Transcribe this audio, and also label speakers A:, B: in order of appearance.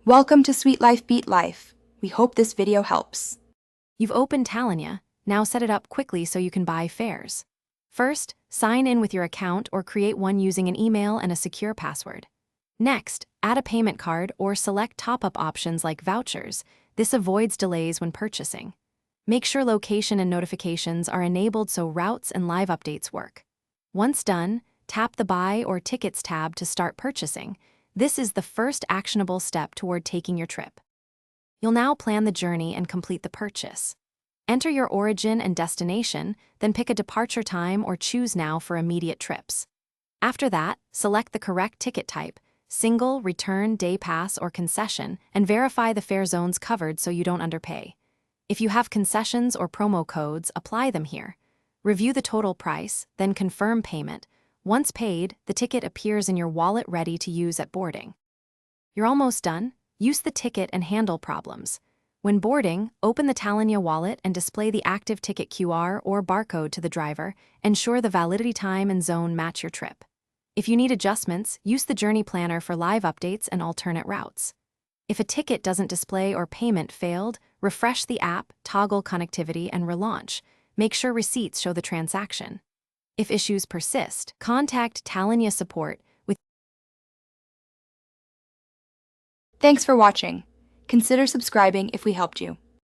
A: Welcome to Sweet Life Beat Life. We hope this video helps.
B: You've opened Tallinna, now set it up quickly so you can buy fares. First, sign in with your account or create one using an email and a secure password. Next, add a payment card or select top-up options like vouchers. This avoids delays when purchasing. Make sure location and notifications are enabled so routes and live updates work. Once done, tap the Buy or Tickets tab to start purchasing. This is the first actionable step toward taking your trip. You'll now plan the journey and complete the purchase. Enter your origin and destination, then pick a departure time or choose now for immediate trips. After that, select the correct ticket type, single, return, day pass, or concession, and verify the fare zones covered so you don't underpay. If you have concessions or promo codes, apply them here. Review the total price, then confirm payment. Once paid, the ticket appears in your wallet ready to use at boarding. You're almost done. Use the ticket and handle problems. When boarding, open the Tallinna wallet and display the active ticket QR or barcode to the driver. Ensure the validity time and zone match your trip. If you need adjustments, use the journey planner for live updates and alternate routes. If a ticket doesn't display or payment failed, refresh the app, toggle connectivity, and relaunch. Make sure receipts show the transaction. If issues persist, contact Tallinna support with.
A: Thanks for watching. Consider subscribing if we helped you.